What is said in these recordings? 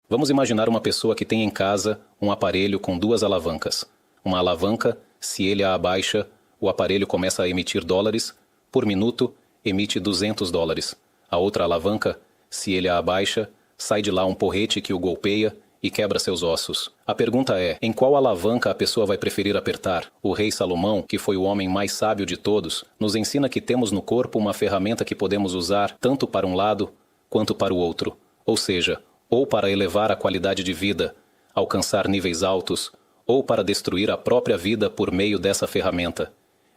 Vamos imaginar uma pessoa que tem em casa um aparelho com duas alavancas. Uma alavanca, se ele a abaixa, o aparelho começa a emitir dólares, por minuto, emite $200. A outra alavanca, se ele a abaixa, sai de lá um porrete que o golpeia e quebra seus ossos. A pergunta é, em qual alavanca a pessoa vai preferir apertar? O rei Salomão, que foi o homem mais sábio de todos, nos ensina que temos no corpo uma ferramenta que podemos usar tanto para um lado quanto para o outro. Ou seja, ou para elevar a qualidade de vida, alcançar níveis altos, ou para destruir a própria vida por meio dessa ferramenta.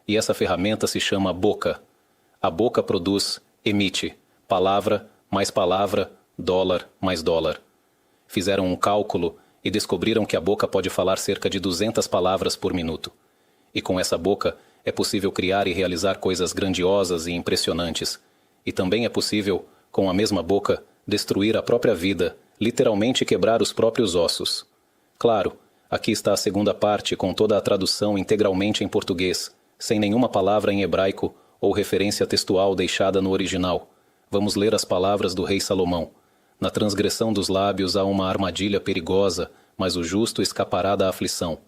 E essa ferramenta se chama boca. A boca produz, emite, palavra mais palavra, dólar mais dólar. Fizeram um cálculo e descobriram que a boca pode falar cerca de 200 palavras por minuto. E com essa boca é possível criar e realizar coisas grandiosas e impressionantes. E também é possível, com a mesma boca, destruir a própria vida, literalmente quebrar os próprios ossos. Claro, aqui está a segunda parte com toda a tradução integralmente em português, sem nenhuma palavra em hebraico ou referência textual deixada no original. Vamos ler as palavras do rei Salomão. Na transgressão dos lábios há uma armadilha perigosa, mas o justo escapará da aflição.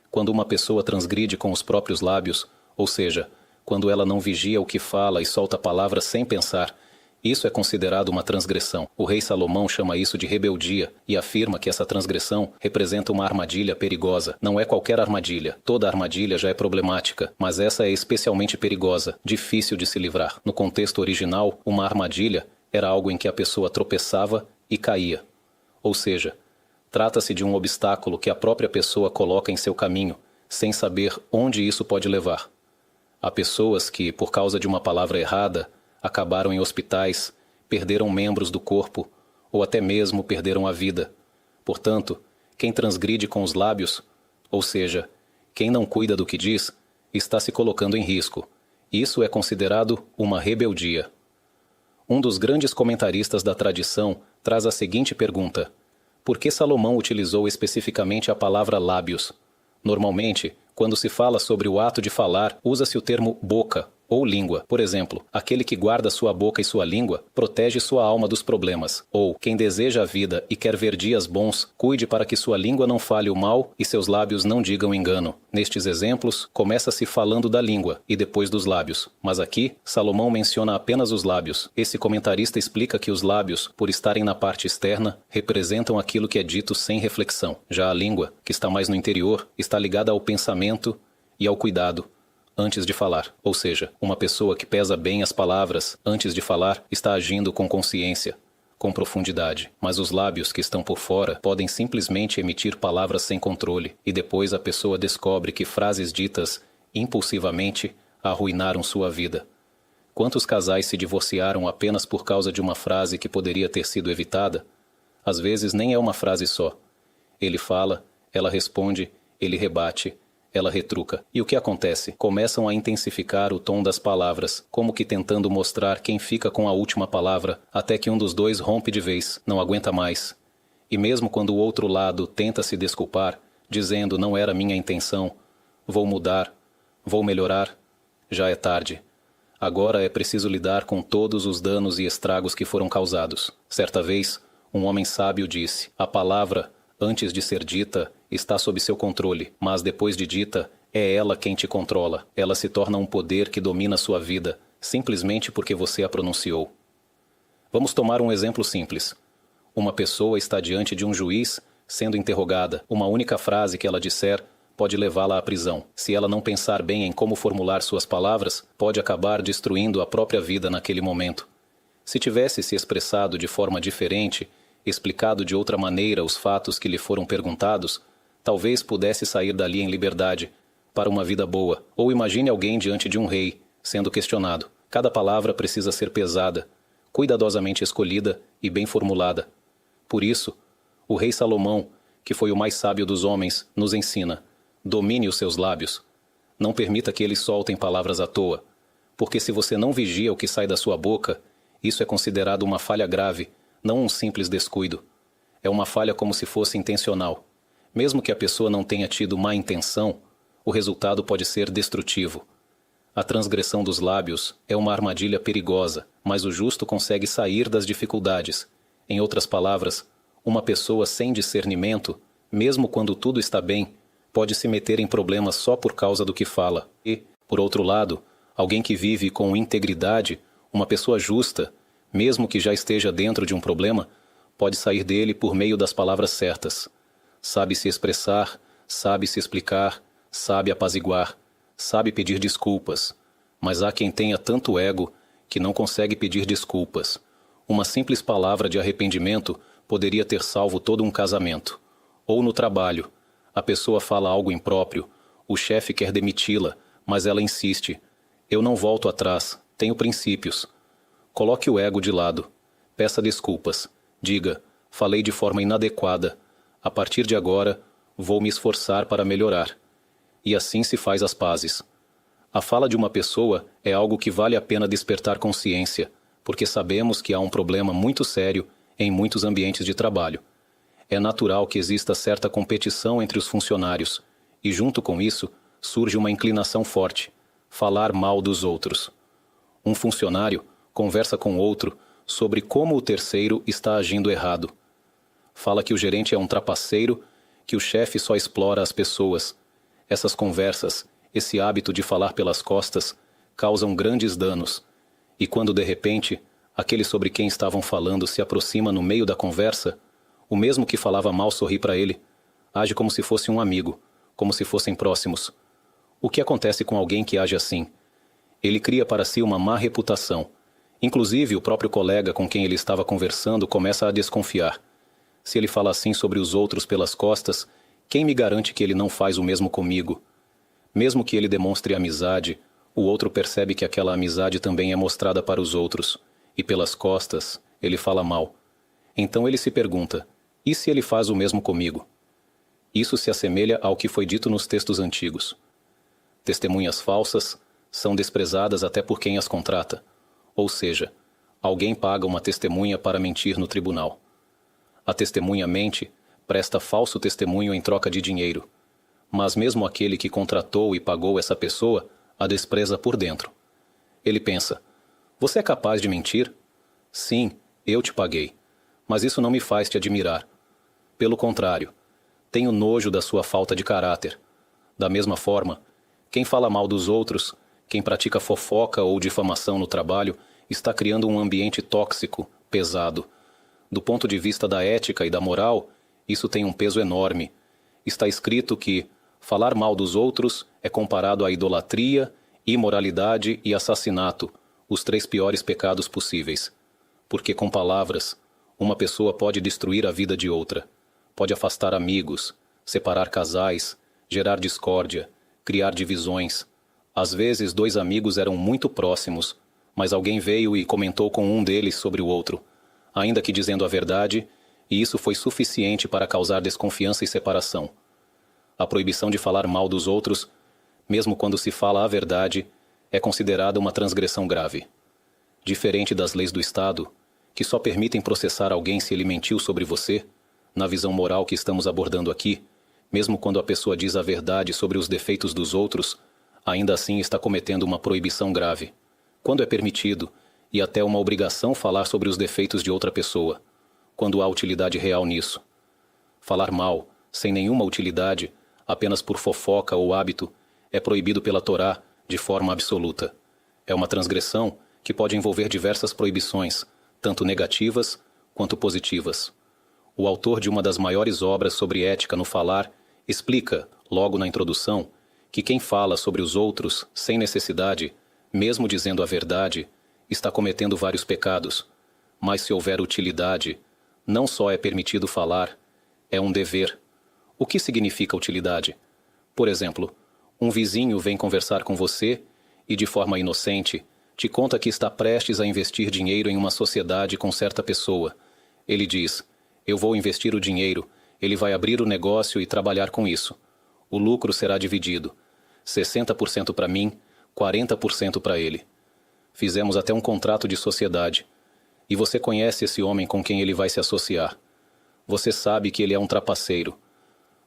Quando uma pessoa transgride com os próprios lábios, ou seja, quando ela não vigia o que fala e solta palavras sem pensar, isso é considerado uma transgressão. O rei Salomão chama isso de rebeldia e afirma que essa transgressão representa uma armadilha perigosa. Não é qualquer armadilha. Toda armadilha já é problemática, mas essa é especialmente perigosa, difícil de se livrar. No contexto original, uma armadilha era algo em que a pessoa tropeçava e caía. Ou seja, trata-se de um obstáculo que a própria pessoa coloca em seu caminho, sem saber onde isso pode levar. Há pessoas que, por causa de uma palavra errada, acabaram em hospitais, perderam membros do corpo ou até mesmo perderam a vida. Portanto, quem transgride com os lábios, ou seja, quem não cuida do que diz, está se colocando em risco. Isso é considerado uma rebeldia. Um dos grandes comentaristas da tradição traz a seguinte pergunta: por que Salomão utilizou especificamente a palavra lábios? Normalmente, quando se fala sobre o ato de falar, usa-se o termo boca ou língua. Por exemplo, aquele que guarda sua boca e sua língua protege sua alma dos problemas. Ou, quem deseja a vida e quer ver dias bons, cuide para que sua língua não fale o mal e seus lábios não digam engano. Nestes exemplos, começa-se falando da língua e depois dos lábios. Mas aqui, Salomão menciona apenas os lábios. Esse comentarista explica que os lábios, por estarem na parte externa, representam aquilo que é dito sem reflexão. Já a língua, que está mais no interior, está ligada ao pensamento e ao cuidado antes de falar. Ou seja, uma pessoa que pesa bem as palavras antes de falar está agindo com consciência, com profundidade. Mas os lábios que estão por fora podem simplesmente emitir palavras sem controle e depois a pessoa descobre que frases ditas impulsivamente arruinaram sua vida. Quantos casais se divorciaram apenas por causa de uma frase que poderia ter sido evitada? Às vezes nem é uma frase só. Ele fala, ela responde, ele rebate, ela retruca. E o que acontece? Começam a intensificar o tom das palavras, como que tentando mostrar quem fica com a última palavra, até que um dos dois rompe de vez, não aguenta mais. E mesmo quando o outro lado tenta se desculpar, dizendo não era minha intenção, vou mudar, vou melhorar, já é tarde. Agora é preciso lidar com todos os danos e estragos que foram causados. Certa vez, um homem sábio disse: a palavra, antes de ser dita, está sob seu controle, mas depois de dita, é ela quem te controla. Ela se torna um poder que domina sua vida, simplesmente porque você a pronunciou. Vamos tomar um exemplo simples. Uma pessoa está diante de um juiz, sendo interrogada. Uma única frase que ela disser pode levá-la à prisão. Se ela não pensar bem em como formular suas palavras, pode acabar destruindo a própria vida naquele momento. Se tivesse se expressado de forma diferente, explicado de outra maneira os fatos que lhe foram perguntados, talvez pudesse sair dali em liberdade, para uma vida boa. Ou imagine alguém diante de um rei, sendo questionado. Cada palavra precisa ser pesada, cuidadosamente escolhida e bem formulada. Por isso, o rei Salomão, que foi o mais sábio dos homens, nos ensina: domine os seus lábios. Não permita que eles soltem palavras à toa, porque se você não vigia o que sai da sua boca, isso é considerado uma falha grave, não um simples descuido. É uma falha como se fosse intencional. Mesmo que a pessoa não tenha tido má intenção, o resultado pode ser destrutivo. A transgressão dos lábios é uma armadilha perigosa, mas o justo consegue sair das dificuldades. Em outras palavras, Uma pessoa sem discernimento, mesmo quando tudo está bem, pode se meter em problemas só por causa do que fala. E, por outro lado, alguém que vive com integridade, uma pessoa justa, mesmo que já esteja dentro de um problema, pode sair dele por meio das palavras certas. Sabe se expressar, sabe se explicar, sabe apaziguar, sabe pedir desculpas. Mas há quem tenha tanto ego que não consegue pedir desculpas. Uma simples palavra de arrependimento poderia ter salvo todo um casamento. Ou no trabalho, a pessoa fala algo impróprio, o chefe quer demiti-la, mas ela insiste. Eu não volto atrás, tenho princípios. Coloque o ego de lado. Peça desculpas. Diga, falei de forma inadequada. A partir de agora, vou me esforçar para melhorar. E assim se faz as pazes. A fala de uma pessoa é algo que vale a pena despertar consciência, porque sabemos que há um problema muito sério em muitos ambientes de trabalho. É natural que exista certa competição entre os funcionários, e junto com isso surge uma inclinação forte: falar mal dos outros. Um funcionário conversa com outro sobre como o terceiro está agindo errado. Fala que o gerente é um trapaceiro, que o chefe só explora as pessoas. Essas conversas, esse hábito de falar pelas costas, causam grandes danos. E quando de repente, aquele sobre quem estavam falando se aproxima no meio da conversa, o mesmo que falava mal sorri para ele, age como se fosse um amigo, como se fossem próximos. O que acontece com alguém que age assim? Ele cria para si uma má reputação. Inclusive, o próprio colega com quem ele estava conversando começa a desconfiar. Se ele fala assim sobre os outros pelas costas, quem me garante que ele não faz o mesmo comigo? Mesmo que ele demonstre amizade, o outro percebe que aquela amizade também é mostrada para os outros, e pelas costas ele fala mal. Então ele se pergunta: e se ele faz o mesmo comigo? Isso se assemelha ao que foi dito nos textos antigos. Testemunhas falsas são desprezadas até por quem as contrata. Ou seja, alguém paga uma testemunha para mentir no tribunal. A testemunha mente, presta falso testemunho em troca de dinheiro. Mas mesmo aquele que contratou e pagou essa pessoa a despreza por dentro. Ele pensa: você é capaz de mentir? Sim, eu te paguei. Mas isso não me faz te admirar. Pelo contrário, tenho nojo da sua falta de caráter. Da mesma forma, quem fala mal dos outros, quem pratica fofoca ou difamação no trabalho, está criando um ambiente tóxico, pesado. Do ponto de vista da ética e da moral, isso tem um peso enorme. Está escrito que falar mal dos outros é comparado à idolatria, imoralidade e assassinato, os 3 piores pecados possíveis. Porque com palavras, uma pessoa pode destruir a vida de outra, pode afastar amigos, separar casais, gerar discórdia, criar divisões. Às vezes 2 amigos eram muito próximos, mas alguém veio e comentou com um deles sobre o outro, ainda que dizendo a verdade, e isso foi suficiente para causar desconfiança e separação. A proibição de falar mal dos outros, mesmo quando se fala a verdade, é considerada uma transgressão grave. Diferente das leis do Estado, que só permitem processar alguém se ele mentiu sobre você, na visão moral que estamos abordando aqui, mesmo quando a pessoa diz a verdade sobre os defeitos dos outros, ainda assim está cometendo uma proibição grave. Quando é permitido, e até uma obrigação falar sobre os defeitos de outra pessoa, quando há utilidade real nisso. Falar mal, sem nenhuma utilidade, apenas por fofoca ou hábito, é proibido pela Torá de forma absoluta. É uma transgressão que pode envolver diversas proibições, tanto negativas quanto positivas. O autor de uma das maiores obras sobre ética no falar explica, logo na introdução, que quem fala sobre os outros sem necessidade, mesmo dizendo a verdade, está cometendo vários pecados. Mas se houver utilidade, não só é permitido falar, é um dever. O que significa utilidade? Por exemplo, um vizinho vem conversar com você e, de forma inocente, te conta que está prestes a investir dinheiro em uma sociedade com certa pessoa. Ele diz: eu vou investir o dinheiro, ele vai abrir o negócio e trabalhar com isso. O lucro será dividido. 60% para mim, 40% para ele. Fizemos até um contrato de sociedade. E você conhece esse homem com quem ele vai se associar. Você sabe que ele é um trapaceiro.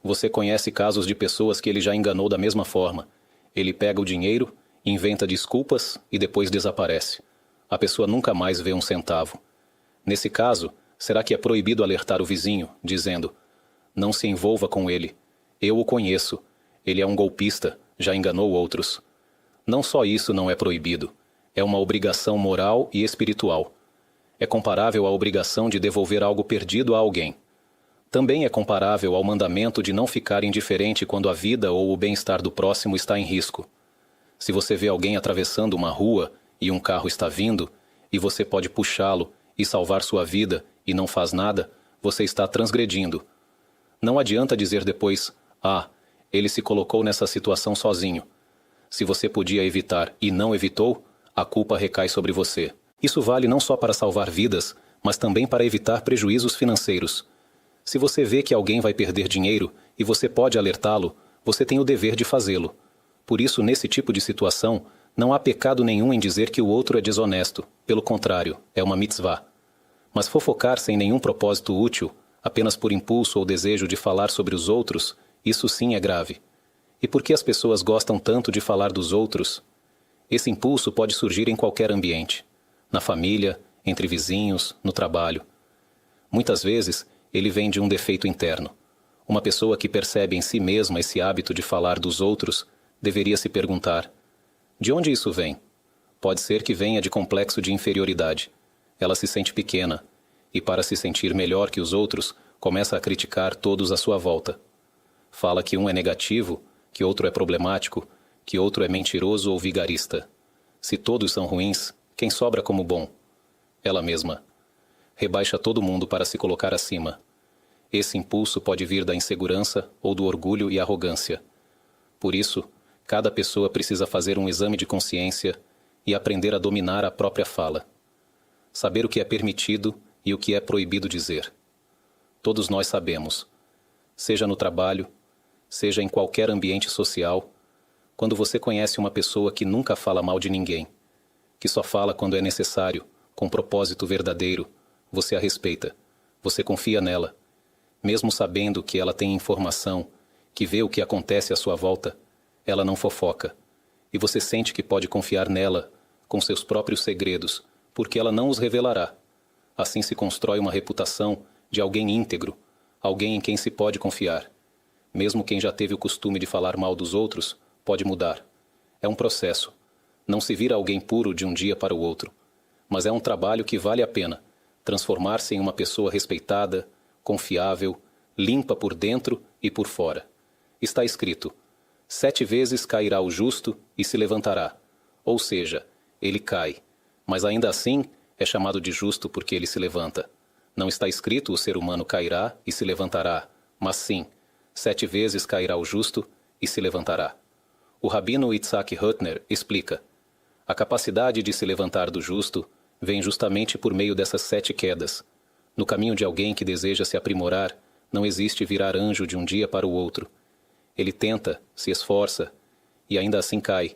Você conhece casos de pessoas que ele já enganou da mesma forma. Ele pega o dinheiro, inventa desculpas e depois desaparece. A pessoa nunca mais vê um centavo. Nesse caso, Será que é proibido alertar o vizinho, dizendo: não se envolva com ele, eu o conheço, ele é um golpista, já enganou outros? Não só isso não é proibido, é uma obrigação moral e espiritual. É comparável à obrigação de devolver algo perdido a alguém. Também é comparável ao mandamento de não ficar indiferente quando a vida ou o bem-estar do próximo está em risco. Se você vê alguém atravessando uma rua e um carro está vindo, e você pode puxá-lo e salvar sua vida e não faz nada, você está transgredindo. Não adianta dizer depois: ah, ele se colocou nessa situação sozinho. Se você podia evitar e não evitou, a culpa recai sobre você. Isso vale não só para salvar vidas, mas também para evitar prejuízos financeiros. Se você vê que alguém vai perder dinheiro e você pode alertá-lo, você tem o dever de fazê-lo. Por isso, nesse tipo de situação, não há pecado nenhum em dizer que o outro é desonesto. Pelo contrário, é uma mitzvah. Mas fofocar sem nenhum propósito útil, apenas por impulso ou desejo de falar sobre os outros, isso sim é grave. E por que as pessoas gostam tanto de falar dos outros? Esse impulso pode surgir em qualquer ambiente. Na família, entre vizinhos, no trabalho. Muitas vezes, ele vem de um defeito interno. Uma pessoa que percebe em si mesma esse hábito de falar dos outros deveria se perguntar: de onde isso vem? Pode ser que venha de complexo de inferioridade. Ela se sente pequena, e para se sentir melhor que os outros, começa a criticar todos à sua volta. Fala que um é negativo, que outro é problemático, que outro é mentiroso ou vigarista. Se todos são ruins, quem sobra como bom? Ela mesma. Rebaixa todo mundo para se colocar acima. Esse impulso pode vir da insegurança ou do orgulho e arrogância. Por isso, cada pessoa precisa fazer um exame de consciência e aprender a dominar a própria fala. Saber o que é permitido e o que é proibido dizer. Todos nós sabemos, seja no trabalho, seja em qualquer ambiente social, quando você conhece uma pessoa que nunca fala mal de ninguém, que só fala quando é necessário, com propósito verdadeiro, você a respeita, você confia nela, mesmo sabendo que ela tem informação, que vê o que acontece à sua volta, ela não fofoca, e você sente que pode confiar nela com seus próprios segredos, porque ela não os revelará. Assim se constrói uma reputação de alguém íntegro, alguém em quem se pode confiar. Mesmo quem já teve o costume de falar mal dos outros, pode mudar. É um processo. Não se vira alguém puro de um dia para o outro. Mas é um trabalho que vale a pena. Transformar-se em uma pessoa respeitada, confiável, limpa por dentro e por fora. Está escrito: 7 vezes cairá o justo e se levantará. Ou seja, ele cai. Mas ainda assim é chamado de justo porque ele se levanta. Não está escrito: o ser humano cairá e se levantará. Mas sim, 7 vezes cairá o justo e se levantará. O rabino Itzhak Hutner explica: a capacidade de se levantar do justo vem justamente por meio dessas 7 quedas. No caminho de alguém que deseja se aprimorar, não existe virar anjo de um dia para o outro. Ele tenta, se esforça, e ainda assim cai,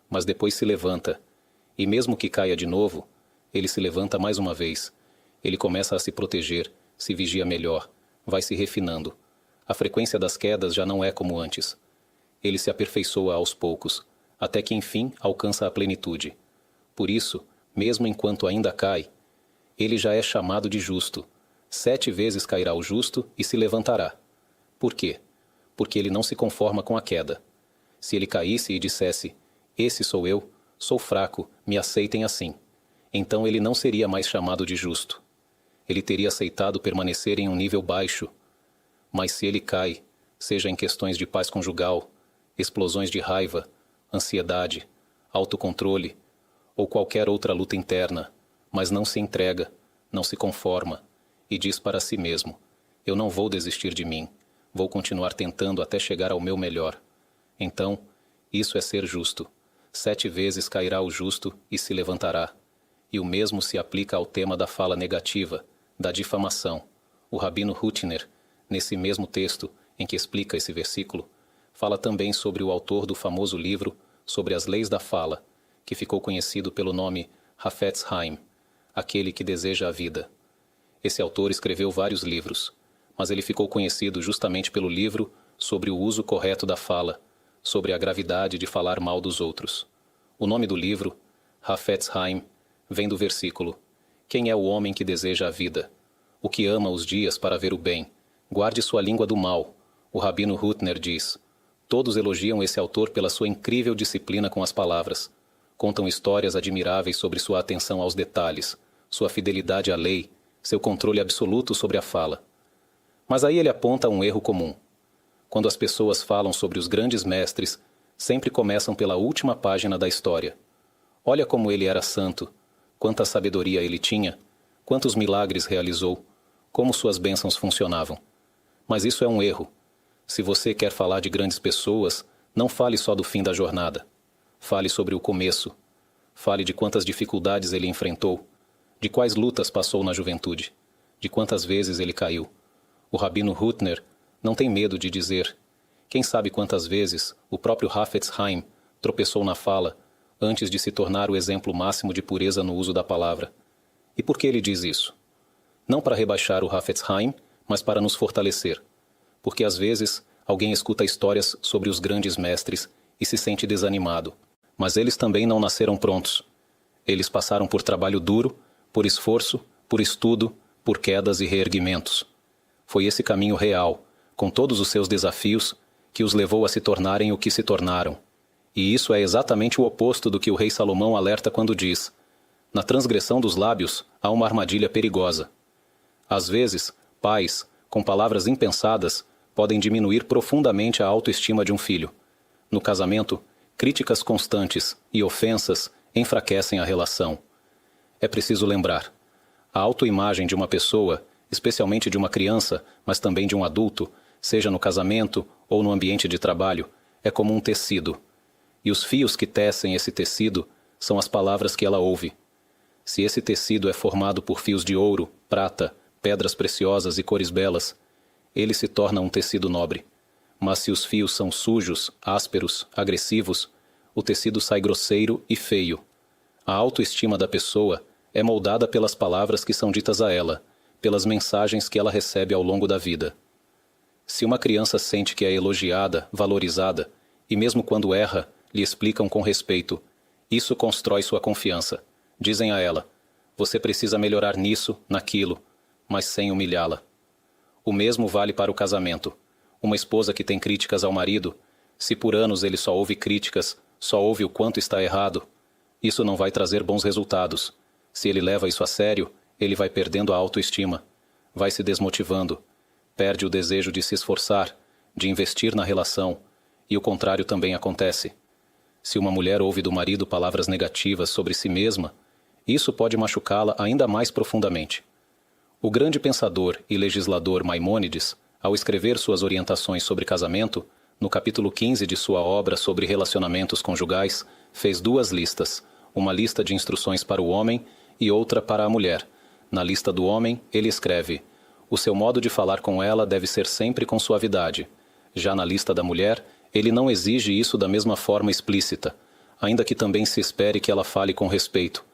mas depois se levanta. E mesmo que caia de novo, ele se levanta mais uma vez. Ele começa a se proteger, se vigia melhor, vai se refinando. A frequência das quedas já não é como antes. Ele se aperfeiçoa aos poucos, até que enfim alcança a plenitude. Por isso, mesmo enquanto ainda cai, ele já é chamado de justo. 7 vezes cairá o justo e se levantará. Por quê? Porque ele não se conforma com a queda. Se ele caísse e dissesse: esse sou eu, sou fraco, me aceitem assim, então ele não seria mais chamado de justo. Ele teria aceitado permanecer em um nível baixo. Mas se ele cai, seja em questões de paz conjugal, explosões de raiva, ansiedade, autocontrole ou qualquer outra luta interna, mas não se entrega, não se conforma e diz para si mesmo: eu não vou desistir de mim, vou continuar tentando até chegar ao meu melhor. Então, isso é ser justo. 7 vezes cairá o justo e se levantará. E o mesmo se aplica ao tema da fala negativa, da difamação. O rabino Hutner, nesse mesmo texto em que explica esse versículo, fala também sobre o autor do famoso livro sobre as leis da fala, que ficou conhecido pelo nome Hafetz Haim, aquele que deseja a vida. Esse autor escreveu vários livros, mas ele ficou conhecido justamente pelo livro sobre o uso correto da fala, sobre a gravidade de falar mal dos outros. O nome do livro, Hafetz Haim, vem do versículo: quem é o homem que deseja a vida? o que ama os dias para ver o bem. Guarde sua língua do mal. O Rabino Hutner diz: todos elogiam esse autor pela sua incrível disciplina com as palavras. Contam histórias admiráveis sobre sua atenção aos detalhes, sua fidelidade à lei, seu controle absoluto sobre a fala. Mas aí ele aponta um erro comum. Quando as pessoas falam sobre os grandes mestres, sempre começam pela última página da história. Olha como ele era santo, quanta sabedoria ele tinha, quantos milagres realizou, como suas bênçãos funcionavam. Mas isso é um erro. Se você quer falar de grandes pessoas, não fale só do fim da jornada. Fale sobre o começo. Fale de quantas dificuldades ele enfrentou, de quais lutas passou na juventude, de quantas vezes ele caiu. O Rabino Hutner não tem medo de dizer: quem sabe quantas vezes o próprio Hafetz Haim tropeçou na fala antes de se tornar o exemplo máximo de pureza no uso da palavra. E por que ele diz isso? Não para rebaixar o Hafetz Haim, mas para nos fortalecer. Porque às vezes alguém escuta histórias sobre os grandes mestres e se sente desanimado. Mas eles também não nasceram prontos. Eles passaram por trabalho duro, por esforço, por estudo, por quedas e reerguimentos. Foi esse caminho real, com todos os seus desafios, que os levou a se tornarem o que se tornaram. E isso é exatamente o oposto do que o rei Salomão alerta quando diz: na transgressão dos lábios há uma armadilha perigosa. Às vezes, pais, com palavras impensadas, podem diminuir profundamente a autoestima de um filho. No casamento, críticas constantes e ofensas enfraquecem a relação. É preciso lembrar: a autoimagem de uma pessoa, especialmente de uma criança, mas também de um adulto, seja no casamento ou no ambiente de trabalho, é como um tecido. E os fios que tecem esse tecido são as palavras que ela ouve. Se esse tecido é formado por fios de ouro, prata, pedras preciosas e cores belas, ele se torna um tecido nobre. Mas se os fios são sujos, ásperos, agressivos, o tecido sai grosseiro e feio. A autoestima da pessoa é moldada pelas palavras que são ditas a ela, pelas mensagens que ela recebe ao longo da vida. Se uma criança sente que é elogiada, valorizada, e mesmo quando erra, lhe explicam com respeito, isso constrói sua confiança. Dizem a ela: você precisa melhorar nisso, naquilo, mas sem humilhá-la. O mesmo vale para o casamento. Uma esposa que tem críticas ao marido, se por anos ele só ouve críticas, só ouve o quanto está errado, isso não vai trazer bons resultados. Se ele leva isso a sério, ele vai perdendo a autoestima, vai se desmotivando, perde o desejo de se esforçar, de investir na relação, e o contrário também acontece. Se uma mulher ouve do marido palavras negativas sobre si mesma, isso pode machucá-la ainda mais profundamente. O grande pensador e legislador Maimônides, ao escrever suas orientações sobre casamento, no capítulo 15 de sua obra sobre relacionamentos conjugais, fez duas listas, uma lista de instruções para o homem e outra para a mulher. Na lista do homem, ele escreve: o seu modo de falar com ela deve ser sempre com suavidade. Já na lista da mulher, ele não exige isso da mesma forma explícita, ainda que também se espere que ela fale com respeito.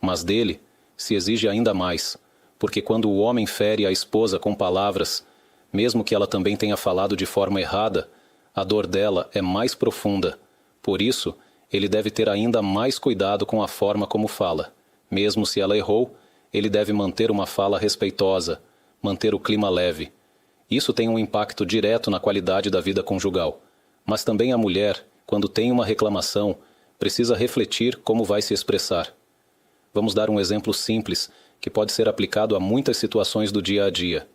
Mas dele, se exige ainda mais, porque quando o homem fere a esposa com palavras, mesmo que ela também tenha falado de forma errada, a dor dela é mais profunda. Por isso, ele deve ter ainda mais cuidado com a forma como fala. Mesmo se ela errou, ele deve manter uma fala respeitosa, manter o clima leve. Isso tem um impacto direto na qualidade da vida conjugal. Mas também a mulher, quando tem uma reclamação, precisa refletir como vai se expressar. Vamos dar um exemplo simples, que pode ser aplicado a muitas situações do dia a dia.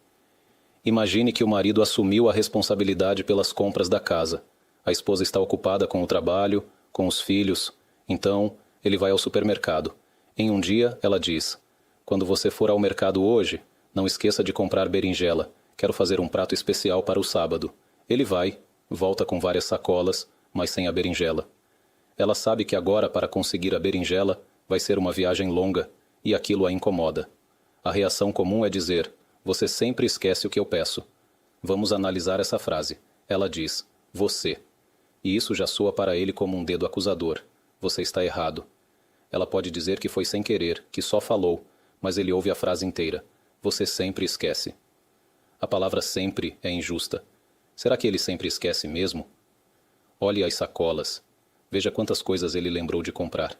Imagine que o marido assumiu a responsabilidade pelas compras da casa. A esposa está ocupada com o trabalho, com os filhos. Então, ele vai ao supermercado. Em um dia, ela diz: quando você for ao mercado hoje, não esqueça de comprar berinjela. Quero fazer um prato especial para o sábado. Ele vai, volta com várias sacolas, mas sem a berinjela. Ela sabe que agora, para conseguir a berinjela, vai ser uma viagem longa, e aquilo a incomoda. A reação comum é dizer: você sempre esquece o que eu peço. Vamos analisar essa frase. Ela diz: você. E isso já soa para ele como um dedo acusador. Você está errado. Ela pode dizer que foi sem querer, que só falou, mas ele ouve a frase inteira. Você sempre esquece. A palavra sempre é injusta. Será que ele sempre esquece mesmo? Olhe as sacolas. Veja quantas coisas ele lembrou de comprar.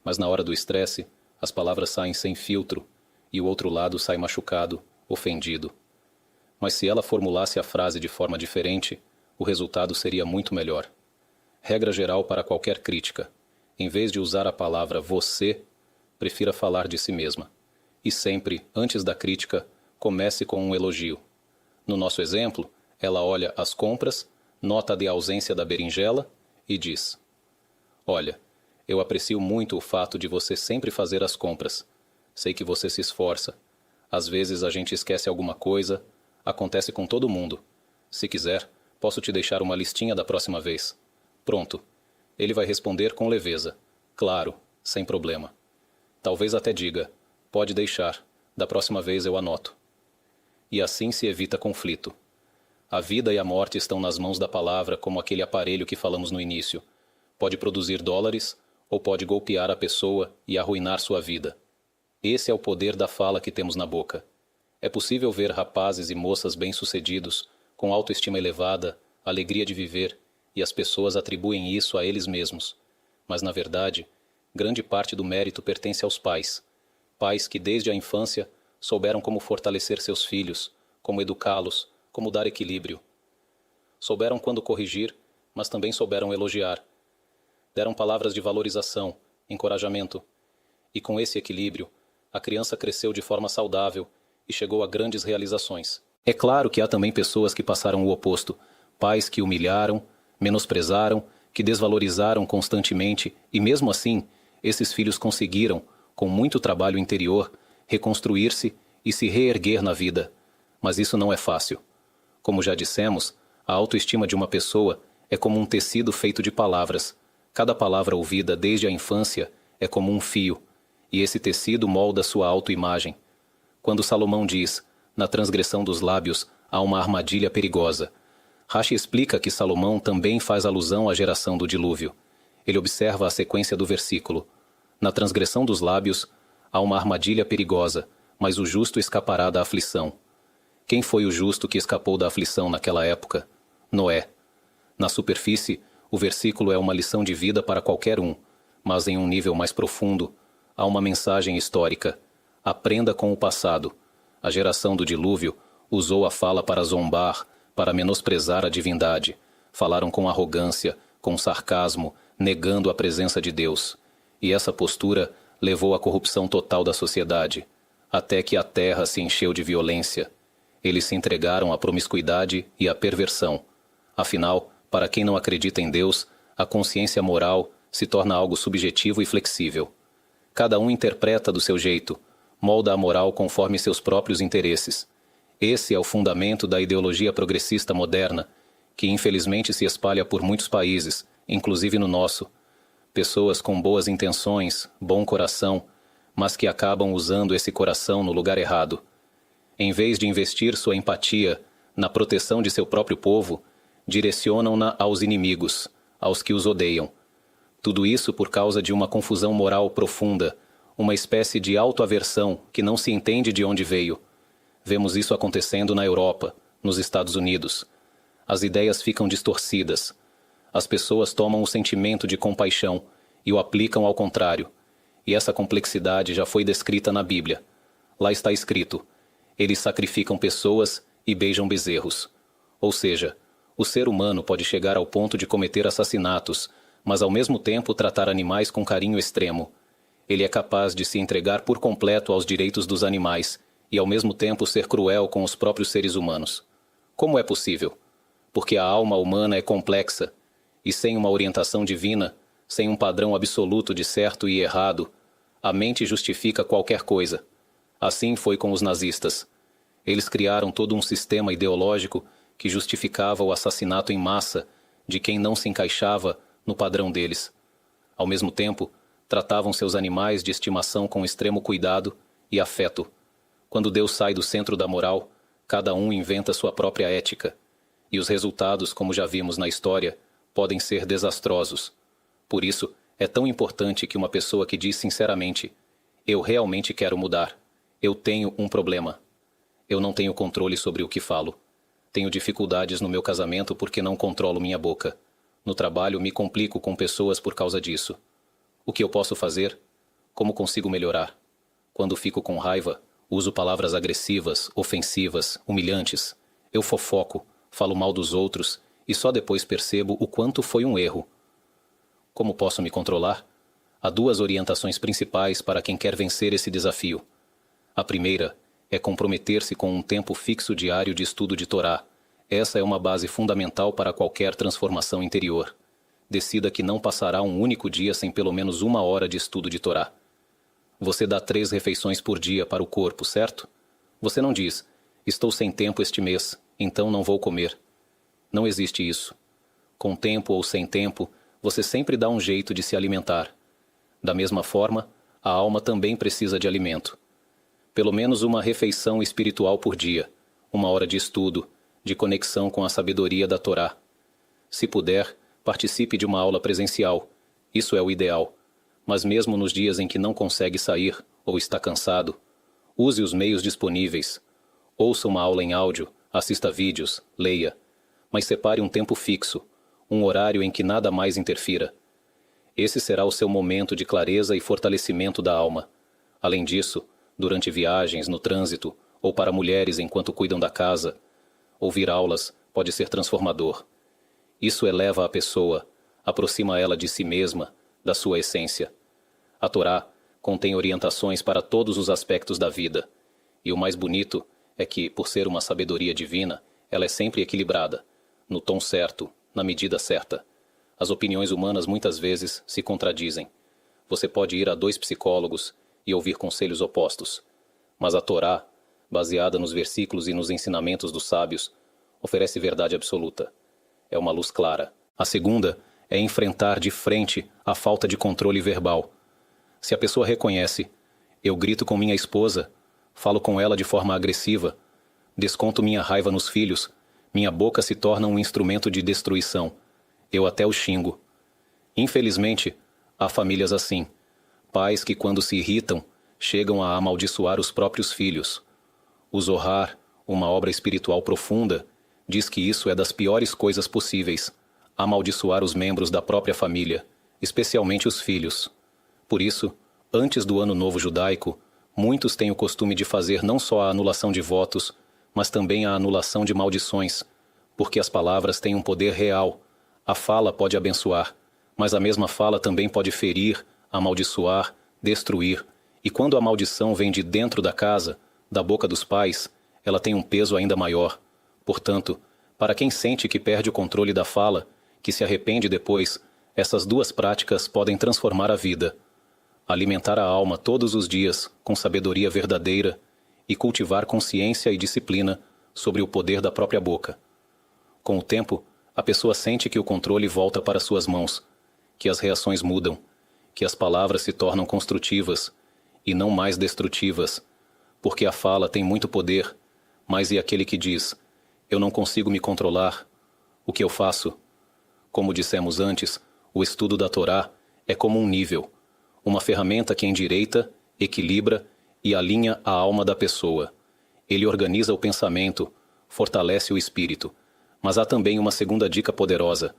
Mas na hora do estresse, as palavras saem sem filtro, e o outro lado sai machucado, ofendido. Mas se ela formulasse a frase de forma diferente, o resultado seria muito melhor. Regra geral para qualquer crítica: em vez de usar a palavra você, prefira falar de si mesma. E sempre, antes da crítica, comece com um elogio. No nosso exemplo, ela olha as compras, nota a ausência da berinjela e diz: olha, eu aprecio muito o fato de você sempre fazer as compras. Sei que você se esforça. Às vezes a gente esquece alguma coisa. Acontece com todo mundo. Se quiser, posso te deixar uma listinha da próxima vez. Pronto. Ele vai responder com leveza: claro, sem problema. Talvez até diga: pode deixar, da próxima vez eu anoto. E assim se evita conflito. A vida e a morte estão nas mãos da palavra, como aquele aparelho que falamos no início. Pode produzir dólares ou pode golpear a pessoa e arruinar sua vida. Esse é o poder da fala que temos na boca. É possível ver rapazes e moças bem-sucedidos, com autoestima elevada, alegria de viver, e as pessoas atribuem isso a eles mesmos. Mas, na verdade, grande parte do mérito pertence aos pais. Pais que, desde a infância, souberam como fortalecer seus filhos, como educá-los, como dar equilíbrio. Souberam quando corrigir, mas também souberam elogiar. Deram palavras de valorização, encorajamento. E com esse equilíbrio, a criança cresceu de forma saudável e chegou a grandes realizações. É claro que há também pessoas que passaram o oposto. Pais que humilharam, menosprezaram, que desvalorizaram constantemente e, mesmo assim, esses filhos conseguiram, com muito trabalho interior, reconstruir-se e se reerguer na vida. Mas isso não é fácil. Como já dissemos, a autoestima de uma pessoa é como um tecido feito de palavras. Cada palavra ouvida desde a infância é como um fio, e esse tecido molda sua autoimagem. Quando Salomão diz: na transgressão dos lábios há uma armadilha perigosa, Rashi explica que Salomão também faz alusão à geração do dilúvio. Ele observa a sequência do versículo: na transgressão dos lábios há uma armadilha perigosa, mas o justo escapará da aflição. Quem foi o justo que escapou da aflição naquela época? Noé. Na superfície, o versículo é uma lição de vida para qualquer um, mas em um nível mais profundo, há uma mensagem histórica. Aprenda com o passado. A geração do dilúvio usou a fala para zombar, para menosprezar a divindade. Falaram com arrogância, com sarcasmo, negando a presença de Deus. E essa postura levou à corrupção total da sociedade, até que a terra se encheu de violência. Eles se entregaram à promiscuidade e à perversão. Afinal, para quem não acredita em Deus, a consciência moral se torna algo subjetivo e flexível. Cada um interpreta do seu jeito, molda a moral conforme seus próprios interesses. Esse é o fundamento da ideologia progressista moderna, que infelizmente se espalha por muitos países, inclusive no nosso. Pessoas com boas intenções, bom coração, mas que acabam usando esse coração no lugar errado. Em vez de investir sua empatia na proteção de seu próprio povo, direcionam-na aos inimigos, aos que os odeiam. Tudo isso por causa de uma confusão moral profunda, uma espécie de autoaversão que não se entende de onde veio. Vemos isso acontecendo na Europa, nos Estados Unidos. As ideias ficam distorcidas. As pessoas tomam o sentimento de compaixão e o aplicam ao contrário. E essa complexidade já foi descrita na Bíblia. Lá está escrito: eles sacrificam pessoas e beijam bezerros. Ou seja, o ser humano pode chegar ao ponto de cometer assassinatos, mas ao mesmo tempo tratar animais com carinho extremo. Ele é capaz de se entregar por completo aos direitos dos animais e ao mesmo tempo ser cruel com os próprios seres humanos. Como é possível? Porque a alma humana é complexa, e sem uma orientação divina, sem um padrão absoluto de certo e errado, a mente justifica qualquer coisa. Assim foi com os nazistas. Eles criaram todo um sistema ideológico que justificava o assassinato em massa de quem não se encaixava no padrão deles. Ao mesmo tempo, tratavam seus animais de estimação com extremo cuidado e afeto. Quando Deus sai do centro da moral, cada um inventa sua própria ética. E os resultados, como já vimos na história, podem ser desastrosos. Por isso, é tão importante que uma pessoa que diz sinceramente: eu realmente quero mudar. Eu tenho um problema. Eu não tenho controle sobre o que falo. Tenho dificuldades no meu casamento porque não controlo minha boca. No trabalho, me complico com pessoas por causa disso. O que eu posso fazer? Como consigo melhorar? Quando fico com raiva, Uso palavras agressivas, ofensivas, humilhantes. Eu fofoco, falo mal dos outros e só depois percebo o quanto foi um erro. Como posso me controlar? Há duas orientações principais para quem quer vencer esse desafio. A primeira é comprometer-se com um tempo fixo diário de estudo de Torá. Essa é uma base fundamental para qualquer transformação interior. Decida que não passará um único dia sem pelo menos 1 hora de estudo de Torá. Você dá 3 refeições por dia para o corpo, certo? Você não diz, estou sem tempo este mês, então não vou comer. Não existe isso. Com tempo ou sem tempo, você sempre dá um jeito de se alimentar. Da mesma forma, a alma também precisa de alimento. Pelo menos uma refeição espiritual por dia, 1 hora de estudo, de conexão com a sabedoria da Torá. Se puder, participe de uma aula presencial. Isso é o ideal. Mas mesmo nos dias em que não consegue sair ou está cansado, use os meios disponíveis. Ouça uma aula em áudio, assista vídeos, leia. Mas separe um tempo fixo, um horário em que nada mais interfira. Esse será o seu momento de clareza e fortalecimento da alma. Além disso, durante viagens, no trânsito, ou para mulheres enquanto cuidam da casa, ouvir aulas pode ser transformador. Isso eleva a pessoa, aproxima ela de si mesma, da sua essência. A Torá contém orientações para todos os aspectos da vida. E o mais bonito é que, por ser uma sabedoria divina, ela é sempre equilibrada, no tom certo, na medida certa. As opiniões humanas muitas vezes se contradizem. Você pode ir a 2 psicólogos e ouvir conselhos opostos. Mas a Torá, baseada nos versículos e nos ensinamentos dos sábios, oferece verdade absoluta. É uma luz clara. A segunda é enfrentar de frente a falta de controle verbal. Se a pessoa reconhece, eu grito com minha esposa, falo com ela de forma agressiva, desconto minha raiva nos filhos, minha boca se torna um instrumento de destruição. Eu até o xingo. Infelizmente, há famílias assim. Pais que, quando se irritam, chegam a amaldiçoar os próprios filhos. O Zohar, uma obra espiritual profunda, diz que isso é das piores coisas possíveis, amaldiçoar os membros da própria família, especialmente os filhos. Por isso, antes do Ano Novo Judaico, muitos têm o costume de fazer não só a anulação de votos, mas também a anulação de maldições, porque as palavras têm um poder real. A fala pode abençoar, mas a mesma fala também pode ferir, amaldiçoar, destruir. E quando a maldição vem de dentro da casa, da boca dos pais, ela tem um peso ainda maior. Portanto, para quem sente que perde o controle da fala, que se arrepende depois, essas 2 práticas podem transformar a vida. Alimentar a alma todos os dias com sabedoria verdadeira e cultivar consciência e disciplina sobre o poder da própria boca. Com o tempo, a pessoa sente que o controle volta para suas mãos, que as reações mudam, que as palavras se tornam construtivas e não mais destrutivas, porque a fala tem muito poder, mas e aquele que diz, eu não consigo me controlar, o que eu faço? Como dissemos antes, o estudo da Torá é como um nível, uma ferramenta que endireita, equilibra e alinha a alma da pessoa. Ele organiza o pensamento, fortalece o espírito. Mas há também uma segunda dica poderosa.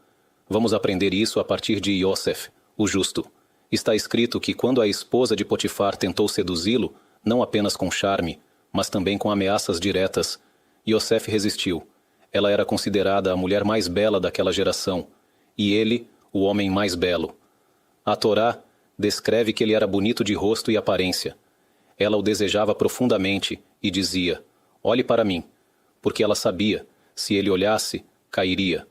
Vamos aprender isso a partir de Yosef, o justo. Está escrito que quando a esposa de Potifar tentou seduzi-lo, não apenas com charme, mas também com ameaças diretas, Yosef resistiu. Ela era considerada a mulher mais bela daquela geração, e ele, o homem mais belo. A Torá descreve que ele era bonito de rosto e aparência. Ela o desejava profundamente e dizia, olhe para mim, porque ela sabia, se ele olhasse, cairia.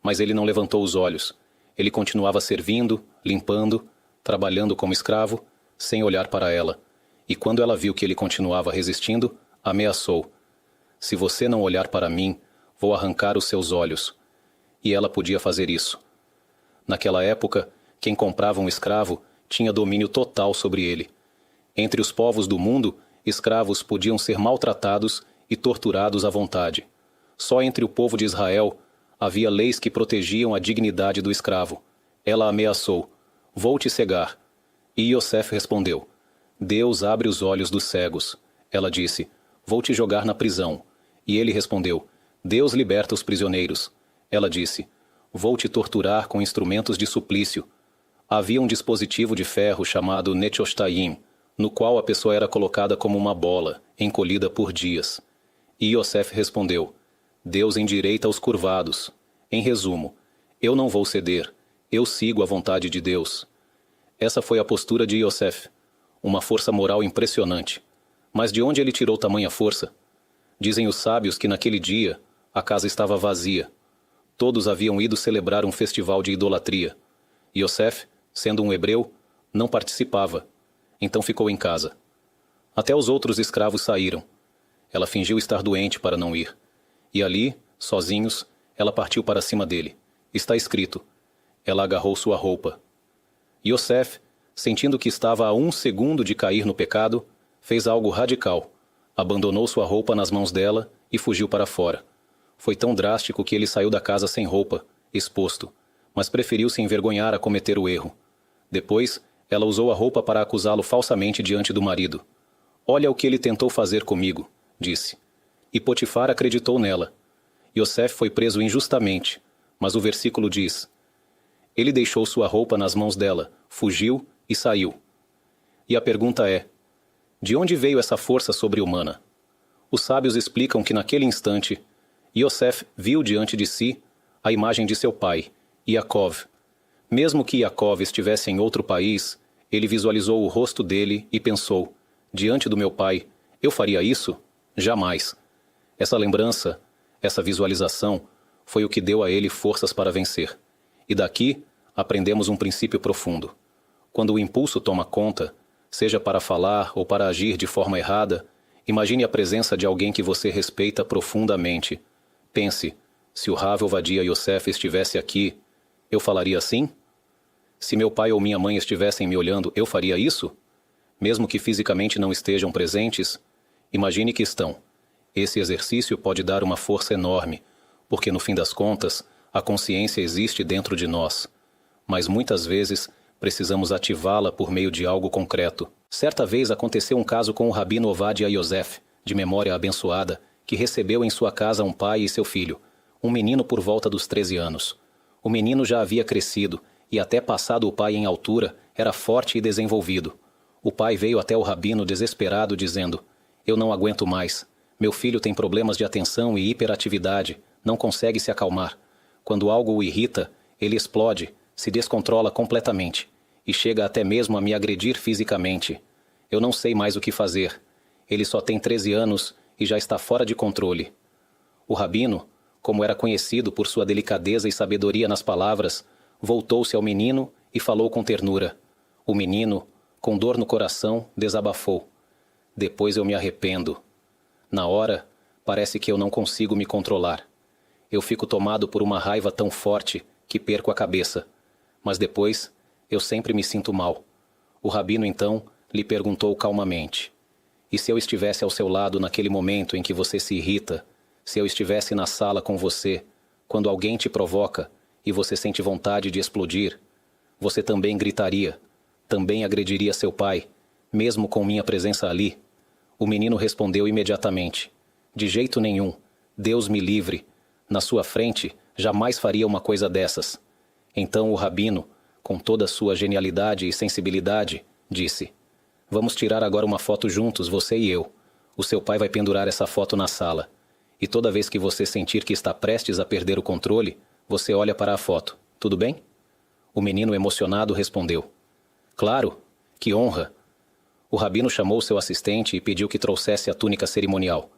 Mas ele não levantou os olhos. Ele continuava servindo, limpando, trabalhando como escravo, sem olhar para ela. E quando ela viu que ele continuava resistindo, ameaçou. Se você não olhar para mim, vou arrancar os seus olhos. E ela podia fazer isso. Naquela época, quem comprava um escravo tinha domínio total sobre ele. Entre os povos do mundo, escravos podiam ser maltratados e torturados à vontade. Só entre o povo de Israel havia leis que protegiam a dignidade do escravo. Ela ameaçou, vou te cegar. E Yosef respondeu, Deus abre os olhos dos cegos. Ela disse, vou te jogar na prisão. E ele respondeu, Deus liberta os prisioneiros. Ela disse, vou te torturar com instrumentos de suplício. Havia um dispositivo de ferro chamado Nechostayim, no qual a pessoa era colocada como uma bola, encolhida por dias. E Yosef respondeu: Deus endireita os curvados. Em resumo, eu não vou ceder, eu sigo a vontade de Deus. Essa foi a postura de Yosef, uma força moral impressionante. Mas de onde ele tirou tamanha força? Dizem os sábios que naquele dia a casa estava vazia. Todos haviam ido celebrar um festival de idolatria. Yosef, sendo um hebreu, não participava, então ficou em casa. Até os outros escravos saíram. Ela fingiu estar doente para não ir. E ali, sozinhos, ela partiu para cima dele. Está escrito: ela agarrou sua roupa. Yosef, sentindo que estava a 1 segundo de cair no pecado, fez algo radical. Abandonou sua roupa nas mãos dela e fugiu para fora. Foi tão drástico que ele saiu da casa sem roupa, exposto, mas preferiu se envergonhar a cometer o erro. Depois, ela usou a roupa para acusá-lo falsamente diante do marido. Olha o que ele tentou fazer comigo, disse. E Potifar acreditou nela. Yosef foi preso injustamente, mas o versículo diz: ele deixou sua roupa nas mãos dela, fugiu e saiu. E a pergunta é: de onde veio essa força sobre-humana? Os sábios explicam que naquele instante, Yosef viu diante de si a imagem de seu pai, Yaakov. Mesmo que Yaakov estivesse em outro país, ele visualizou o rosto dele e pensou: diante do meu pai, eu faria isso? Jamais. Essa lembrança, essa visualização, foi o que deu a ele forças para vencer. E daqui, aprendemos um princípio profundo. Quando o impulso toma conta, seja para falar ou para agir de forma errada, imagine a presença de alguém que você respeita profundamente. Pense: se o Rav Ovadia Yosef estivesse aqui, eu falaria assim? Se meu pai ou minha mãe estivessem me olhando, eu faria isso? Mesmo que fisicamente não estejam presentes, imagine que estão. Esse exercício pode dar uma força enorme, porque no fim das contas, a consciência existe dentro de nós. Mas muitas vezes precisamos ativá-la por meio de algo concreto. Certa vez aconteceu um caso com o Rabino Ovadia Yosef, de memória abençoada, que recebeu em sua casa um pai e seu filho, um menino por volta dos 13 anos. O menino já havia crescido, e até passado o pai em altura, era forte e desenvolvido. O pai veio até o rabino desesperado, dizendo: eu não aguento mais. Meu filho tem problemas de atenção e hiperatividade, não consegue se acalmar. Quando algo o irrita, ele explode, se descontrola completamente, e chega até mesmo a me agredir fisicamente. Eu não sei mais o que fazer. Ele só tem 13 anos e já está fora de controle. O rabino, como era conhecido por sua delicadeza e sabedoria nas palavras, voltou-se ao menino e falou com ternura. O menino, com dor no coração, desabafou: depois eu me arrependo. Na hora, parece que eu não consigo me controlar. Eu fico tomado por uma raiva tão forte que perco a cabeça. Mas depois, eu sempre me sinto mal. O rabino então lhe perguntou calmamente: e se eu estivesse ao seu lado naquele momento em que você se irrita, se eu estivesse na sala com você, quando alguém te provoca e você sente vontade de explodir, você também gritaria, também agrediria seu pai, mesmo com minha presença ali? O menino respondeu imediatamente: de jeito nenhum, Deus me livre, na sua frente jamais faria uma coisa dessas. Então o rabino, com toda a sua genialidade e sensibilidade, disse: vamos tirar agora uma foto juntos, você e eu. O seu pai vai pendurar essa foto na sala. E toda vez que você sentir que está prestes a perder o controle, você olha para a foto. Tudo bem? O menino emocionado respondeu: claro, que honra. O rabino chamou seu assistente e pediu que trouxesse a túnica cerimonial.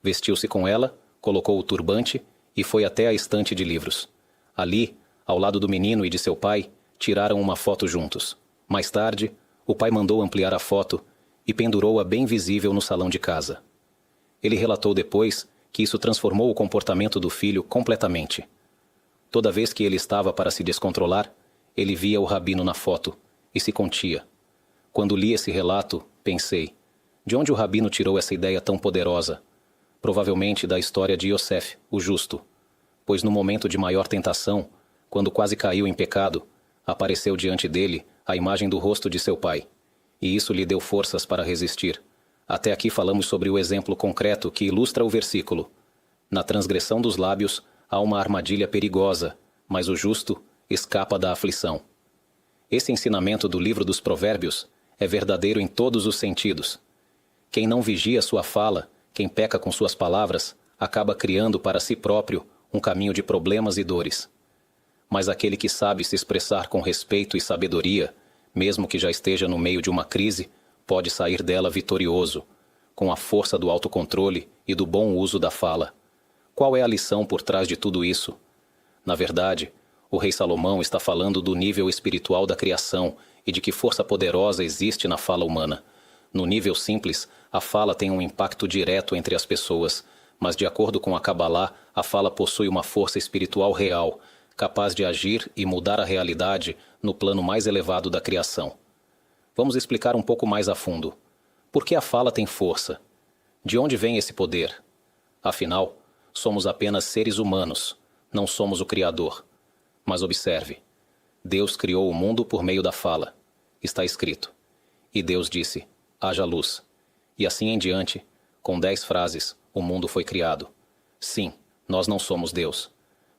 Vestiu-se com ela, colocou o turbante e foi até a estante de livros. Ali, ao lado do menino e de seu pai, tiraram uma foto juntos. Mais tarde, o pai mandou ampliar a foto e pendurou-a bem visível no salão de casa. Ele relatou depois que isso transformou o comportamento do filho completamente. Toda vez que ele estava para se descontrolar, ele via o rabino na foto e se contia. Quando li esse relato, pensei: de onde o rabino tirou essa ideia tão poderosa? Provavelmente da história de Yosef, o justo. Pois no momento de maior tentação, quando quase caiu em pecado, apareceu diante dele a imagem do rosto de seu pai. E isso lhe deu forças para resistir. Até aqui falamos sobre o exemplo concreto que ilustra o versículo. Na transgressão dos lábios há uma armadilha perigosa, mas o justo escapa da aflição. Esse ensinamento do livro dos Provérbios é verdadeiro em todos os sentidos. Quem não vigia sua fala, quem peca com suas palavras, acaba criando para si próprio um caminho de problemas e dores. Mas aquele que sabe se expressar com respeito e sabedoria, mesmo que já esteja no meio de uma crise, pode sair dela vitorioso, com a força do autocontrole e do bom uso da fala. Qual é a lição por trás de tudo isso? Na verdade, o rei Salomão está falando do nível espiritual da criação e de que força poderosa existe na fala humana. No nível simples, a fala tem um impacto direto entre as pessoas, mas de acordo com a Cabalá, a fala possui uma força espiritual real, capaz de agir e mudar a realidade no plano mais elevado da criação. Vamos explicar um pouco mais a fundo. Por que a fala tem força? De onde vem esse poder? Afinal, somos apenas seres humanos, não somos o Criador. Mas observe, Deus criou o mundo por meio da fala. Está escrito. E Deus disse, haja luz. E assim em diante, com 10 frases, o mundo foi criado. Sim, nós não somos Deus.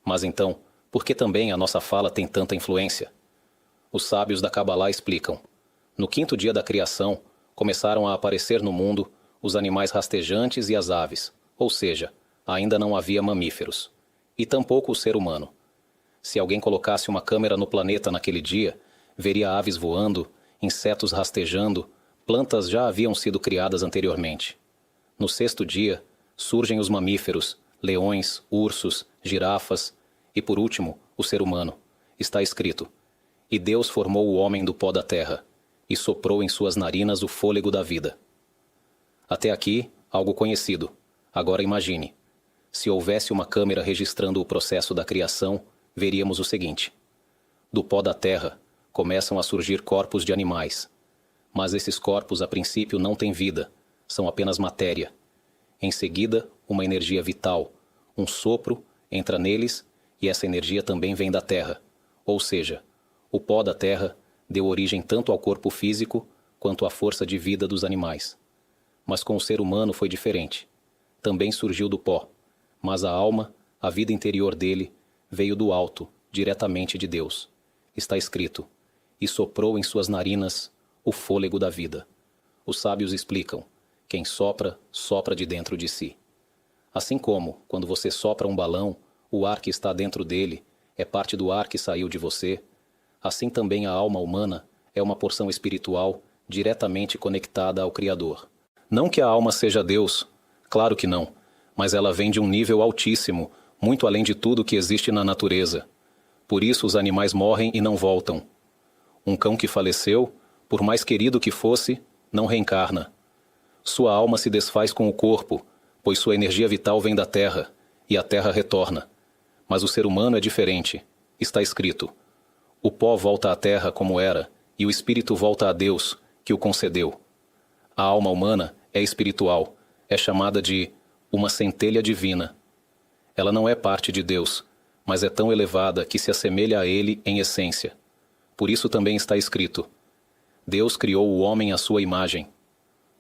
Mas então, por que também a nossa fala tem tanta influência? Os sábios da Cabalá explicam. No 5º dia da criação, começaram a aparecer no mundo os animais rastejantes e as aves, ou seja, ainda não havia mamíferos. E tampouco o ser humano. Se alguém colocasse uma câmera no planeta naquele dia, veria aves voando, insetos rastejando, plantas já haviam sido criadas anteriormente. No 6º dia, surgem os mamíferos, leões, ursos, girafas e, por último, o ser humano. Está escrito, e Deus formou o homem do pó da terra, e soprou em suas narinas o fôlego da vida. Até aqui, algo conhecido. Agora imagine. Se houvesse uma câmera registrando o processo da criação, veríamos o seguinte. Do pó da terra, começam a surgir corpos de animais. Mas esses corpos, a princípio, não têm vida, são apenas matéria. Em seguida, uma energia vital, um sopro, entra neles e essa energia também vem da terra. Ou seja, o pó da terra deu origem tanto ao corpo físico quanto à força de vida dos animais. Mas com o ser humano foi diferente. Também surgiu do pó, mas a alma, a vida interior dele, veio do alto, diretamente de Deus. Está escrito, e soprou em suas narinas o fôlego da vida. Os sábios explicam, quem sopra, sopra de dentro de si. Assim como, quando você sopra um balão, o ar que está dentro dele é parte do ar que saiu de você, assim também a alma humana é uma porção espiritual diretamente conectada ao Criador. Não que a alma seja Deus, claro que não, mas ela vem de um nível altíssimo, muito além de tudo que existe na natureza. Por isso os animais morrem e não voltam. Um cão que faleceu, por mais querido que fosse, não reencarna. Sua alma se desfaz com o corpo, pois sua energia vital vem da terra, e a terra retorna. Mas o ser humano é diferente. Está escrito, o pó volta à terra como era, e o espírito volta a Deus, que o concedeu. A alma humana é espiritual, é chamada de uma centelha divina. Ela não é parte de Deus, mas é tão elevada que se assemelha a ele em essência. Por isso também está escrito, Deus criou o homem à sua imagem.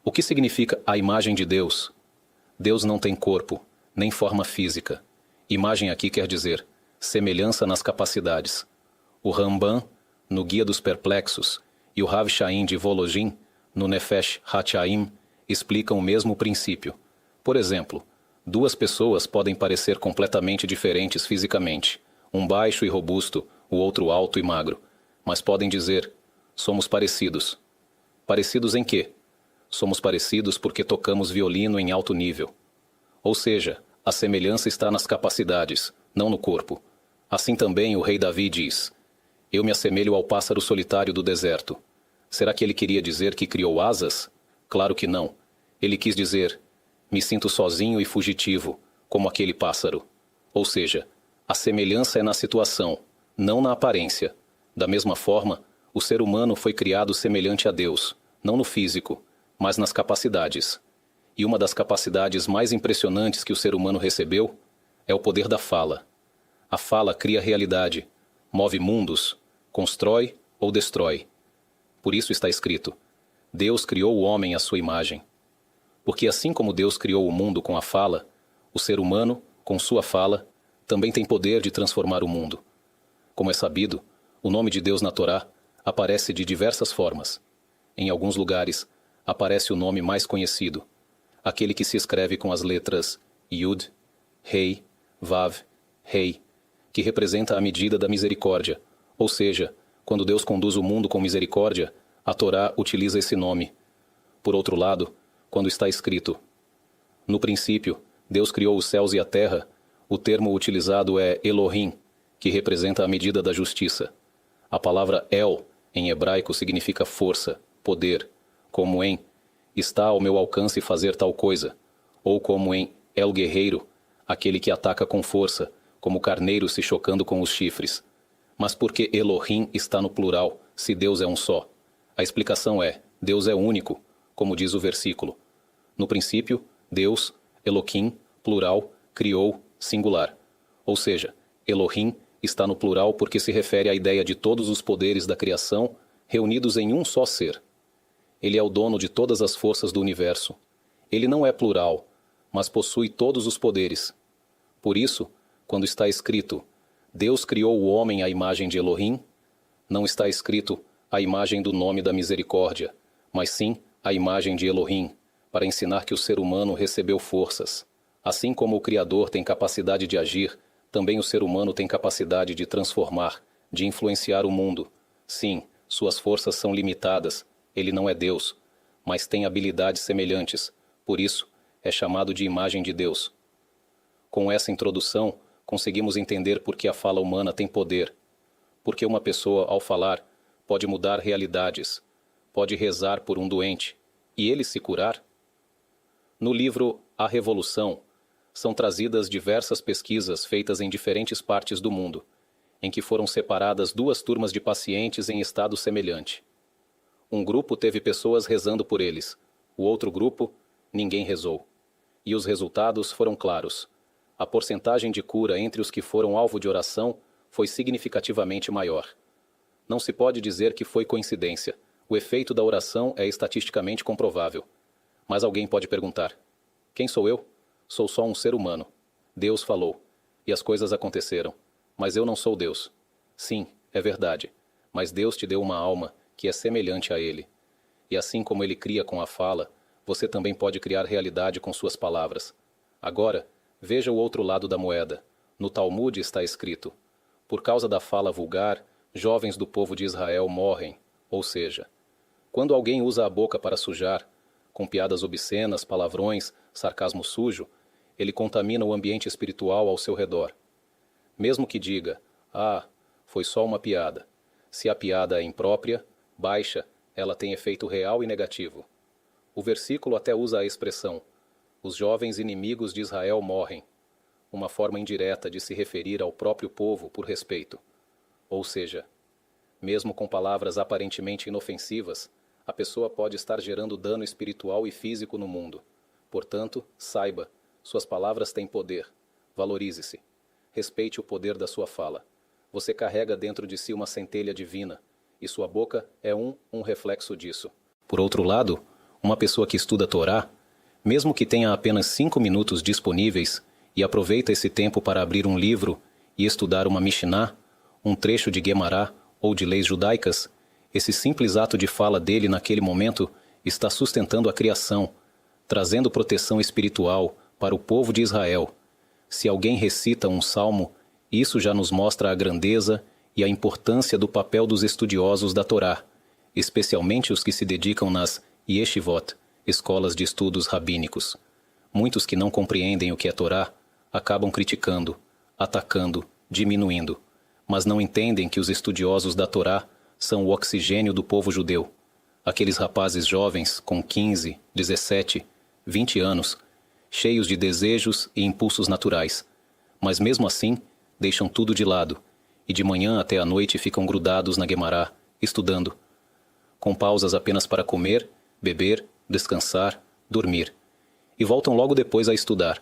O que significa a imagem de Deus? Deus não tem corpo, nem forma física. Imagem aqui quer dizer semelhança nas capacidades. O Ramban, no Guia dos Perplexos, e o Rav Chaim de Volojin, no Nefesh HaChaim, explicam o mesmo princípio. Por exemplo, 2 pessoas podem parecer completamente diferentes fisicamente, um baixo e robusto, o outro alto e magro, mas podem dizer, somos parecidos. Parecidos em quê? Somos parecidos porque tocamos violino em alto nível. Ou seja, a semelhança está nas capacidades, não no corpo. Assim também o rei Davi diz, eu me assemelho ao pássaro solitário do deserto. Será que ele queria dizer que criou asas? Claro que não. Ele quis dizer, me sinto sozinho e fugitivo, como aquele pássaro. Ou seja, a semelhança é na situação, não na aparência. Da mesma forma, o ser humano foi criado semelhante a Deus, não no físico, mas nas capacidades. E uma das capacidades mais impressionantes que o ser humano recebeu é o poder da fala. A fala cria realidade, move mundos, constrói ou destrói. Por isso está escrito, Deus criou o homem à sua imagem. Porque assim como Deus criou o mundo com a fala, o ser humano, com sua fala, também tem poder de transformar o mundo. Como é sabido, o nome de Deus na Torá aparece de diversas formas. em alguns lugares, aparece o nome mais conhecido, aquele que se escreve com as letras Yud, Rei, Vav, Rei, que representa a medida da misericórdia, ou seja, quando Deus conduz o mundo com misericórdia, a Torá utiliza esse nome. Por outro lado, quando está escrito: no princípio, Deus criou os céus e a terra, o termo utilizado é Elohim, que representa a medida da justiça. A palavra El, em hebraico, significa força, poder, como em está ao meu alcance fazer tal coisa, ou como em El Guerreiro, aquele que ataca com força, como carneiro se chocando com os chifres. Mas por que Elohim está no plural, se Deus é um só? A explicação é: Deus é único, como diz o versículo. No princípio, Deus, Elohim, plural, criou, singular. Ou seja, Elohim está no plural porque se refere à ideia de todos os poderes da criação reunidos em um só ser. Ele é o dono de todas as forças do universo. Ele não é plural, mas possui todos os poderes. Por isso, quando está escrito Deus criou o homem à imagem de Elohim, não está escrito a imagem do nome da misericórdia, mas sim a imagem de Elohim, para ensinar que o ser humano recebeu forças. Assim como o Criador tem capacidade de agir, também o ser humano tem capacidade de transformar, de influenciar o mundo. Sim, suas forças são limitadas, ele não é Deus, mas tem habilidades semelhantes, por isso é chamado de imagem de Deus. Com essa introdução, conseguimos entender por que a fala humana tem poder. Porque uma pessoa, ao falar, pode mudar realidades, pode rezar por um doente, e ele se curar? No livro A Revolução, são trazidas diversas pesquisas feitas em diferentes partes do mundo, em que foram separadas duas turmas de pacientes em estado semelhante. Um grupo teve pessoas rezando por eles, o outro grupo, ninguém rezou. E os resultados foram claros. A porcentagem de cura entre os que foram alvo de oração foi significativamente maior. Não se pode dizer que foi coincidência. O efeito da oração é estatisticamente comprovável. Mas alguém pode perguntar: quem sou eu? Sou só um ser humano. Deus falou, e as coisas aconteceram. Mas eu não sou Deus. Sim, é verdade. Mas Deus te deu uma alma que é semelhante a Ele. E assim como Ele cria com a fala, você também pode criar realidade com suas palavras. Agora, veja o outro lado da moeda. No Talmud está escrito: por causa da fala vulgar, jovens do povo de Israel morrem. Ou seja, quando alguém usa a boca para sujar, com piadas obscenas, palavrões, sarcasmo sujo, ele contamina o ambiente espiritual ao seu redor. Mesmo que diga: ah, foi só uma piada. Se a piada é imprópria, baixa, ela tem efeito real e negativo. O versículo até usa a expressão: os jovens inimigos de Israel morrem, uma forma indireta de se referir ao próprio povo por respeito. Ou seja, mesmo com palavras aparentemente inofensivas, a pessoa pode estar gerando dano espiritual e físico no mundo. Portanto, saiba, suas palavras têm poder. Valorize-se. Respeite o poder da sua fala. Você carrega dentro de si uma centelha divina, e sua boca é um reflexo disso. Por outro lado, uma pessoa que estuda a Torá, mesmo que tenha apenas 5 minutos disponíveis e aproveita esse tempo para abrir um livro e estudar uma Mishnah, um trecho de Guemará ou de leis judaicas, esse simples ato de fala dele naquele momento está sustentando a criação, trazendo proteção espiritual para o povo de Israel. Se alguém recita um salmo, isso já nos mostra a grandeza e a importância do papel dos estudiosos da Torá, especialmente os que se dedicam nas yeshivot, escolas de estudos rabínicos. Muitos que não compreendem o que é Torá acabam criticando, atacando, diminuindo, mas não entendem que os estudiosos da Torá são o oxigênio do povo judeu. Aqueles rapazes jovens com 15, 17, 20 anos, cheios de desejos e impulsos naturais, mas mesmo assim deixam tudo de lado e de manhã até à noite ficam grudados na Guemará, estudando, com pausas apenas para comer, beber, descansar, dormir, e voltam logo depois a estudar.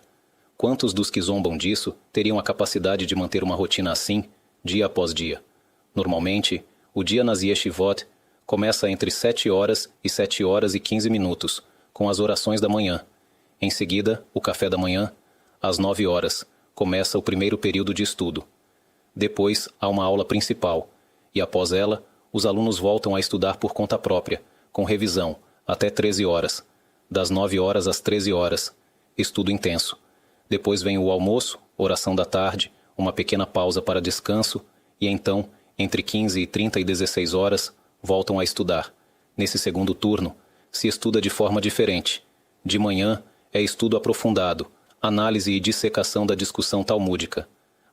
Quantos dos que zombam disso teriam a capacidade de manter uma rotina assim, dia após dia? Normalmente, o dia nas yeshivot começa entre 7 horas e 7 horas e 15 minutos, com as orações da manhã. Em seguida, o café da manhã, às 9 horas, começa o primeiro período de estudo. Depois, há uma aula principal, e após ela, os alunos voltam a estudar por conta própria, com revisão, até 13 horas. Das 9 horas às 13 horas, estudo intenso. Depois vem o almoço, oração da tarde, uma pequena pausa para descanso e então, entre 15 e 30 e 16 horas, voltam a estudar. Nesse segundo turno, se estuda de forma diferente. De manhã, é estudo aprofundado, análise e dissecação da discussão talmúdica.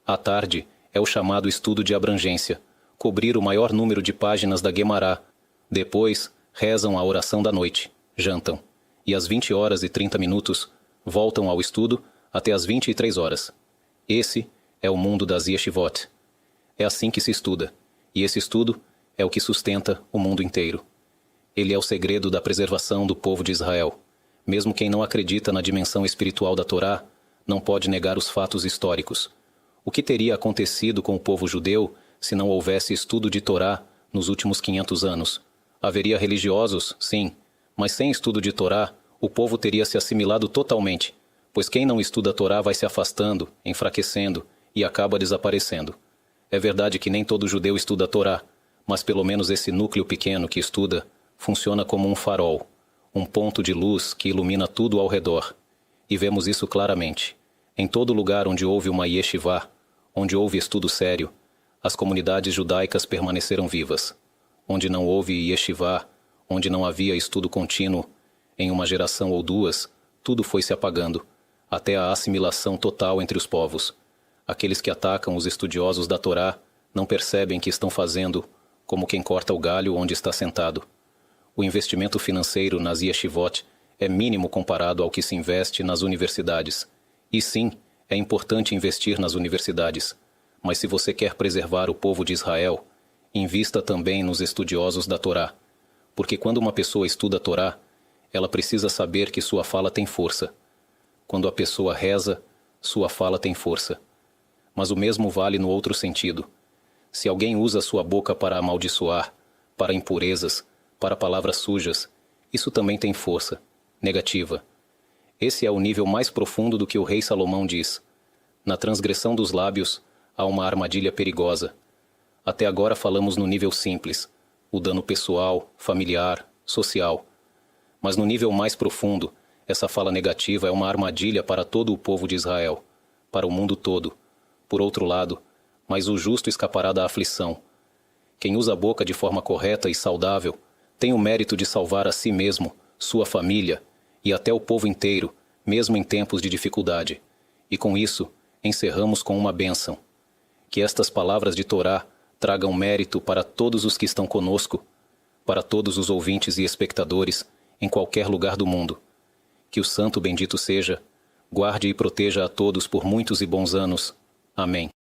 À tarde, é o chamado estudo de abrangência, cobrir o maior número de páginas da Guemará. Depois, rezam a oração da noite, jantam. E às 20 horas e 30 minutos, voltam ao estudo até às 23 horas. Esse é o mundo das yeshivot. É assim que se estuda, e esse estudo é o que sustenta o mundo inteiro. Ele é o segredo da preservação do povo de Israel. Mesmo quem não acredita na dimensão espiritual da Torá, não pode negar os fatos históricos. O que teria acontecido com o povo judeu se não houvesse estudo de Torá nos últimos 500 anos? Haveria religiosos, sim, mas sem estudo de Torá, o povo teria se assimilado totalmente, pois quem não estuda a Torá vai se afastando, enfraquecendo e acaba desaparecendo. É verdade que nem todo judeu estuda a Torá, mas pelo menos esse núcleo pequeno que estuda funciona como um farol, um ponto de luz que ilumina tudo ao redor. E vemos isso claramente. Em todo lugar onde houve uma yeshivá, onde houve estudo sério, as comunidades judaicas permaneceram vivas. Onde não houve yeshivá, onde não havia estudo contínuo, em uma geração ou duas, tudo foi se apagando, até a assimilação total entre os povos. Aqueles que atacam os estudiosos da Torá não percebem que estão fazendo como quem corta o galho onde está sentado. O investimento financeiro nas yeshivot é mínimo comparado ao que se investe nas universidades. E sim, é importante investir nas universidades. Mas se você quer preservar o povo de Israel, invista também nos estudiosos da Torá. Porque quando uma pessoa estuda a Torá, ela precisa saber que sua fala tem força. Quando a pessoa reza, sua fala tem força. Mas o mesmo vale no outro sentido. Se alguém usa sua boca para amaldiçoar, para impurezas, para palavras sujas, isso também tem força, negativa. Esse é o nível mais profundo do que o rei Salomão diz. Na transgressão dos lábios, há uma armadilha perigosa. Até agora falamos no nível simples, o dano pessoal, familiar, social. Mas no nível mais profundo, essa fala negativa é uma armadilha para todo o povo de Israel, para o mundo todo. Por outro lado, mas o justo escapará da aflição. Quem usa a boca de forma correta e saudável tem o mérito de salvar a si mesmo, sua família e até o povo inteiro, mesmo em tempos de dificuldade. E com isso, encerramos com uma bênção. Que estas palavras de Torá tragam mérito para todos os que estão conosco, para todos os ouvintes e espectadores, em qualquer lugar do mundo. Que o Santo bendito seja, guarde e proteja a todos por muitos e bons anos. Amém.